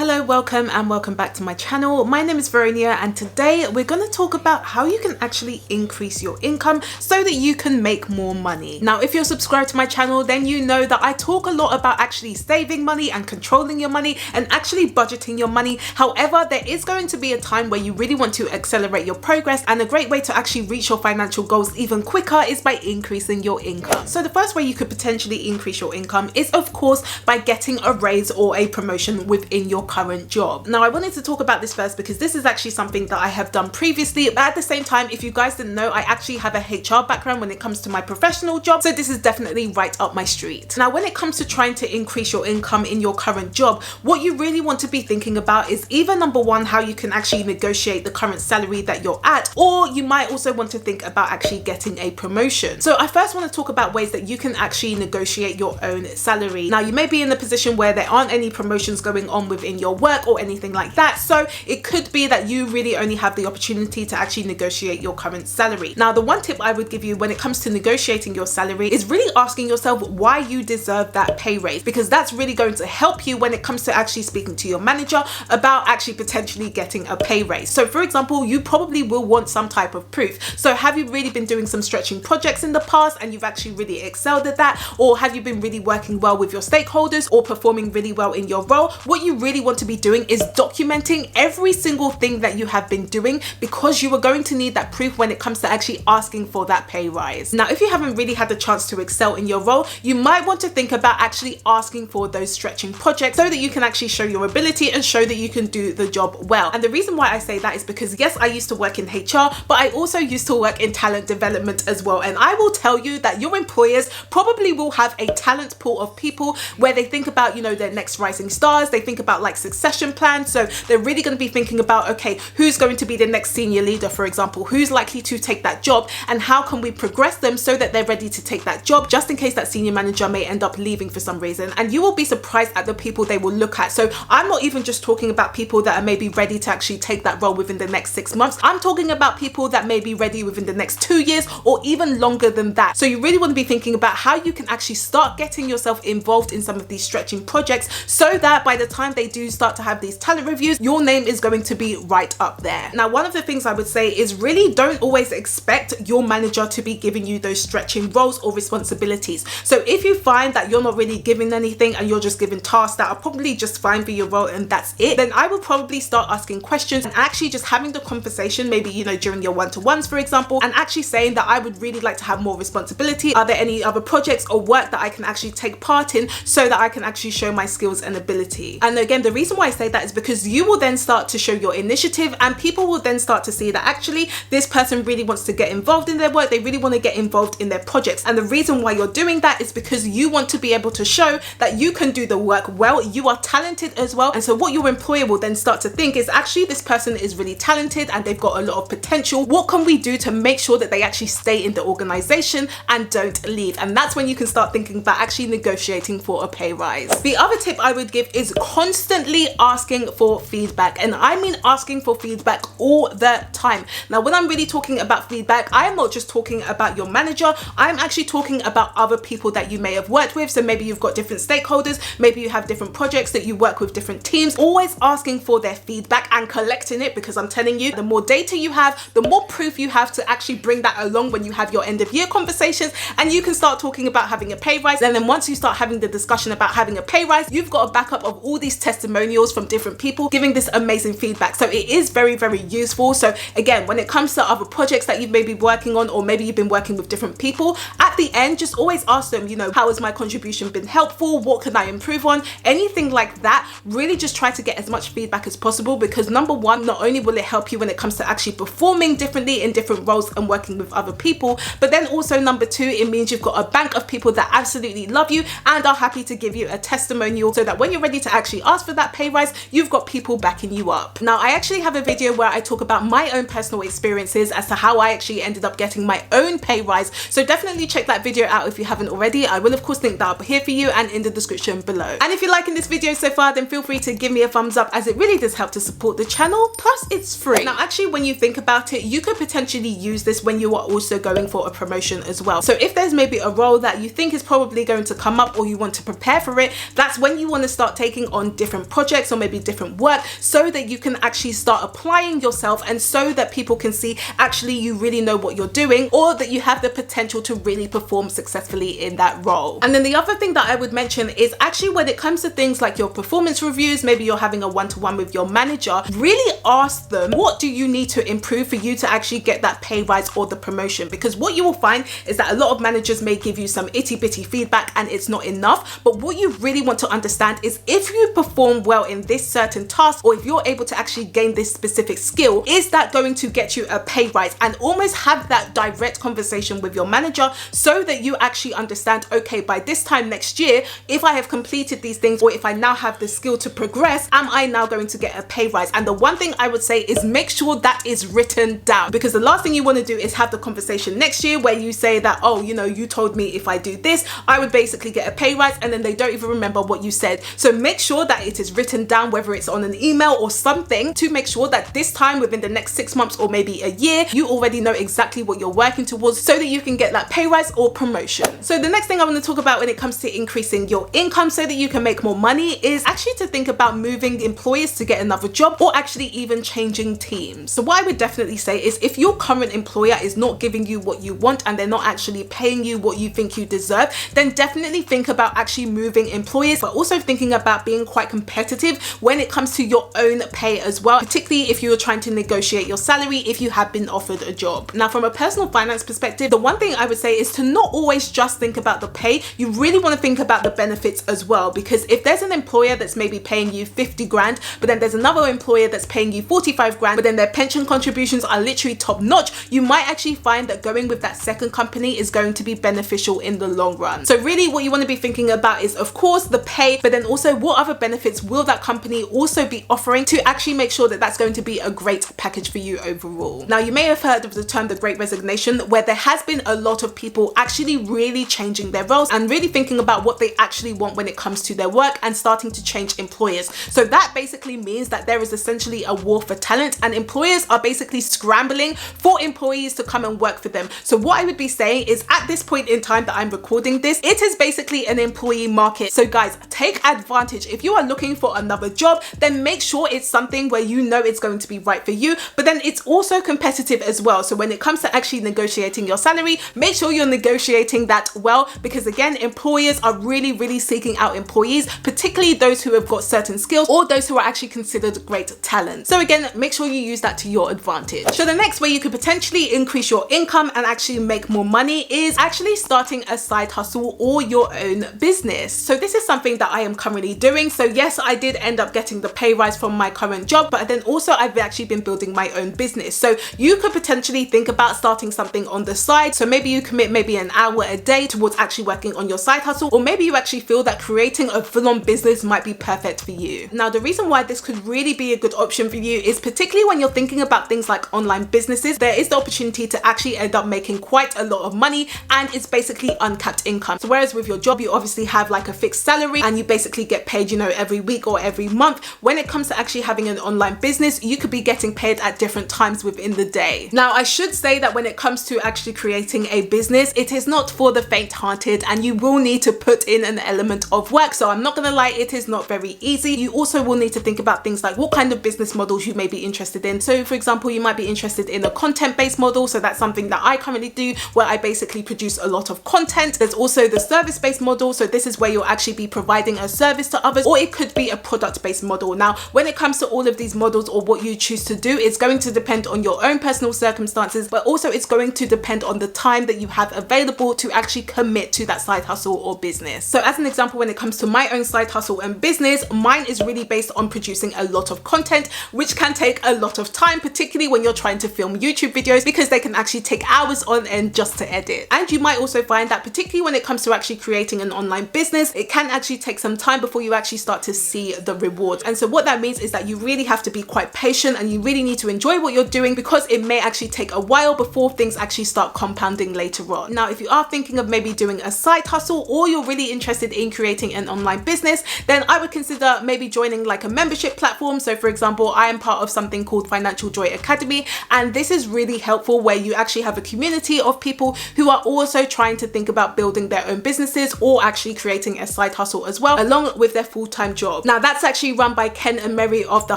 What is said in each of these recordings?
Hello, welcome back to my channel. My name is Veronia and today we're going to talk about how you can actually increase your income so that you can make more money. Now, if you're subscribed to my channel, then you know that I talk a lot about actually saving money and controlling your money and actually budgeting your money. However, there is going to be a time where you really want to accelerate your progress, and a great way to actually reach your financial goals even quicker is by increasing your income. So the first way you could potentially increase your income is, of course, by getting a raise or a promotion within your current job. Now, I wanted to talk about this first because this is actually something that I have done previously, but at the same time, if you guys didn't know, I actually have a HR background when it comes to my professional job, so this is definitely right up my street. Now, when it comes to trying to increase your income in your current job, what you really want to be thinking about is either number one, how you can actually negotiate the current salary that you're at, or you might also want to think about actually getting a promotion. So I first want to talk about ways that you can actually negotiate your own salary. Now, you may be in a position where there aren't any promotions going on within your work or anything like that, so it could be that you really only have the opportunity to actually negotiate your current salary. Now, the one tip I would give you when it comes to negotiating your salary is really asking yourself why you deserve that pay raise, because that's really going to help you when it comes to actually speaking to your manager about actually potentially getting a pay raise. So for example, you probably will want some type of proof. So have you really been doing some stretching projects in the past and you've actually really excelled at that, or have you been really working well with your stakeholders or performing really well in your role? What you really want to be doing is documenting every single thing that you have been doing, because you are going to need that proof when it comes to actually asking for that pay rise. Now, if you haven't really had the chance to excel in your role, you might want to think about actually asking for those stretching projects so that you can actually show your ability and show that you can do the job well. And the reason why I say that is because yes, I used to work in HR, but I also used to work in talent development as well. And I will tell you that your employers probably will have a talent pool of people where they think about, you know, their next rising stars. They think about like succession plans. So they're really going to be thinking about, okay, who's going to be the next senior leader, for example, who's likely to take that job, and how can we progress them so that they're ready to take that job, just in case that senior manager may end up leaving for some reason. And you will be surprised at the people they will look at. So I'm not even just talking about people that are maybe ready to actually take that role within the next 6 months. I'm talking about people that may be ready within the next 2 years or even longer than that. So you really want to be thinking about how you can actually start getting yourself involved in some of these stretching projects so that by the time they do start to have these talent reviews, your name is going to be right up there. Now, one of the things I would say is really don't always expect your manager to be giving you those stretching roles or responsibilities. So if you find that you're not really given anything and you're just given tasks that are probably just fine for your role and that's it, then I would probably start asking questions and actually just having the conversation, maybe, you know, during your one-to-ones, for example, and actually saying that I would really like to have more responsibility. Are there any other projects or work that I can actually take part in so that I can actually show my skills and ability? And again, the reason why I say that is because you will then start to show your initiative, and people will then start to see that actually this person really wants to get involved in their work. They really want to get involved in their projects. And the reason why you're doing that is because you want to be able to show that you can do the work well, you are talented as well. And so what your employer will then start to think is actually this person is really talented and they've got a lot of potential. What can we do to make sure that they actually stay in the organization and don't leave? And that's when you can start thinking about actually negotiating for a pay rise. The other tip I would give is constantly asking for feedback. And I mean asking for feedback all the time. Now, when I'm really talking about feedback, I am not just talking about your manager. I'm actually talking about other people that you may have worked with. So maybe you've got different stakeholders, maybe you have different projects that you work with different teams. Always asking for their feedback and collecting it, because I'm telling you, the more data you have, the more proof you have to actually bring that along when you have your end of year conversations, and you can start talking about having a pay rise. And then once you start having the discussion about having a pay rise, you've got a backup of all these testimonials from different people giving this amazing feedback. So it is very, very useful. So again, when it comes to other projects that you may be working on, or maybe you've been working with different people, at the end, just always ask them, you know, how has my contribution been helpful? What can I improve on? Anything like that. Really just try to get as much feedback as possible, because number one, not only will it help you when it comes to actually performing differently in different roles and working with other people, but then also number two, it means you've got a bank of people that absolutely love you and are happy to give you a testimonial, so that when you're ready to actually ask for that pay rise, you've got people backing you up. Now, I actually have a video where I talk about my own personal experiences as to how I actually ended up getting my own pay rise. So definitely check that video out if you haven't already. I will of course link that up here for you and in the description below. And if you're liking this video so far, then feel free to give me a thumbs up, as it really does help to support the channel. Plus it's free. Now, actually, when you think about it, you could potentially use this when you are also going for a promotion as well. So if there's maybe a role that you think is probably going to come up, or you want to prepare for it, that's when you want to start taking on different projects projects or maybe different work, so that you can actually start applying yourself, and so that people can see actually you really know what you're doing, or that you have the potential to really perform successfully in that role. And then the other thing that I would mention is actually when it comes to things like your performance reviews, maybe you're having a one-to-one with your manager, really ask them, what do you need to improve for you to actually get that pay rise or the promotion? Because what you will find is that a lot of managers may give you some itty bitty feedback and it's not enough. But what you really want to understand is if you perform well in this certain task, or if you're able to actually gain this specific skill, is that going to get you a pay rise? And almost have that direct conversation with your manager, so that you actually understand, okay, by this time next year, if I have completed these things, or if I now have the skill to progress, am I now going to get a pay rise? And the one thing I would say is make sure that is written down, because the last thing you want to do is have the conversation next year where you say that, oh, you know, you told me if I do this, I would basically get a pay rise, and then they don't even remember what you said. So make sure that it is written down, whether it's on an email or something, to make sure that this time within the next 6 months or maybe a year, you already know exactly what you're working towards, so that you can get that pay rise or promotion. So the next thing I want to talk about when it comes to increasing your income so that you can make more money is actually to think about moving employers to get another job, or actually even changing teams. So what I would definitely say is, if your current employer is not giving you what you want and they're not actually paying you what you think you deserve, then definitely think about actually moving employers, but also thinking about being quite competitive when it comes to your own pay as well, particularly if you're trying to negotiate your salary if you have been offered a job. Now, from a personal finance perspective, the one thing I would say is to not always just think about the pay. You really want to think about the benefits as well, because if there's an employer that's maybe paying you 50 grand, but then there's another employer that's paying you 45 grand, but then their pension contributions are literally top notch, you might actually find that going with that second company is going to be beneficial in the long run. So really what you want to be thinking about is, of course, the pay, but then also what other benefits will that company also be offering to actually make sure that that's going to be a great package for you overall. Now, you may have heard of the term the Great Resignation, where there has been a lot of people actually really changing their roles and really thinking about what they actually want when it comes to their work, and starting to change employers. So that basically means that there is essentially a war for talent, and employers are basically scrambling for employees to come and work for them. So what I would be saying is, at this point in time that I'm recording this, it is basically an employee market. So guys, take advantage. If you are looking for another job, then make sure it's something where you know it's going to be right for you, but then it's also competitive as well. So when it comes to actually negotiating your salary, make sure you're negotiating that well, because again, employers are really seeking out employees, particularly those who have got certain skills, or those who are actually considered great talent. So again, make sure you use that to your advantage. So the next way you could potentially increase your income and actually make more money is actually starting a side hustle or your own business. So this is something that I am currently doing. So yes, I did end up getting the pay rise from my current job, but then also I've actually been building my own business. So you could potentially think about starting something on the side. So maybe you commit maybe an hour a day towards actually working on your side hustle, or maybe you actually feel that creating a full-on business might be perfect for you. Now, the reason why this could really be a good option for you is particularly when you're thinking about things like online businesses, there is the opportunity to actually end up making quite a lot of money, and it's basically uncapped income. So whereas with your job, you obviously have like a fixed salary and you basically get paid, you know, every week or every month. When it comes to actually having an online business, you could be getting paid at different times within the day. Now, I should say that when it comes to actually creating a business, it is not for the faint-hearted, and you will need to put in an element of work. So I'm not gonna lie, it is not very easy. You also will need to think about things like what kind of business models you may be interested in. So for example, you might be interested in a content-based model. So that's something that I currently do, where I basically produce a lot of content. There's also the service-based model. So this is where you'll actually be providing a service to others, or it could be a product-based model. Now, when it comes to all of these models or what you choose to do, it's going to depend on your own personal circumstances, but also it's going to depend on the time that you have available to actually commit to that side hustle or business. So as an example, when it comes to my own side hustle and business, mine is really based on producing a lot of content, which can take a lot of time, particularly when you're trying to film YouTube videos, because they can actually take hours on end just to edit. And you might also find that particularly when it comes to actually creating an online business, it can actually take some time before you actually start to see the rewards. And so what that means is that you really have to be quite patient, and you really need to enjoy what you're doing, because it may actually take a while before things actually start compounding later on. Now, if you are thinking of maybe doing a side hustle, or you're really interested in creating an online business, then I would consider maybe joining like a membership platform. So for example, I am part of something called Financial Joy Academy, and this is really helpful, where you actually have a community of people who are also trying to think about building their own businesses, or actually creating a side hustle as well, along with their full-time job. well. Now that's actually run by Ken and Mary of The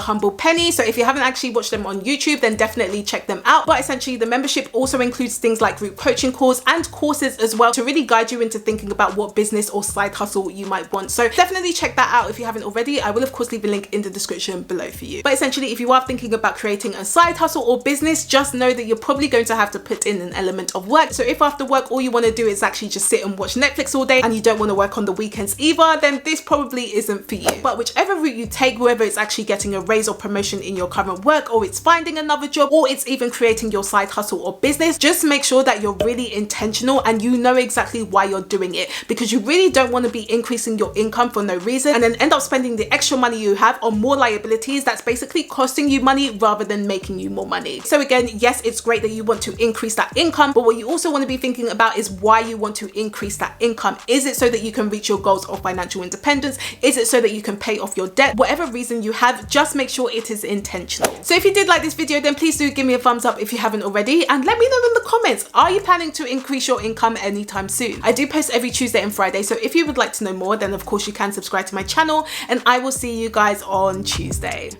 Humble Penny, so if you haven't actually watched them on YouTube, then definitely check them out. But essentially the membership also includes things like group coaching calls and courses as well to really guide you into thinking about what business or side hustle you might want. So definitely check that out if you haven't already. I will of course leave a link in the description below for you. But essentially, if you are thinking about creating a side hustle or business, just know that you're probably going to have to put in an element of work. So if after work all you want to do is actually just sit and watch Netflix all day and you don't want to work on the weekends either, then this probably isn't for you. But whichever route you take, whether it's actually getting a raise or promotion in your current work, or it's finding another job, or it's even creating your side hustle or business, just make sure that you're really intentional and you know exactly why you're doing it, because you really don't want to be increasing your income for no reason and then end up spending the extra money you have on more liabilities that's basically costing you money rather than making you more money. So again, yes, it's great that you want to increase that income, but what you also want to be thinking about is why you want to increase that income. Is it so that you can reach your goals of financial independence? Is it so that you can pay off your debt? Whatever reason you have, just make sure it is intentional. So if you did like this video, then please do give me a thumbs up if you haven't already, and let me know in the comments, are you planning to increase your income anytime soon? I do post every Tuesday and Friday, so if you would like to know more, then of course you can subscribe to my channel, and I will see you guys on Tuesday.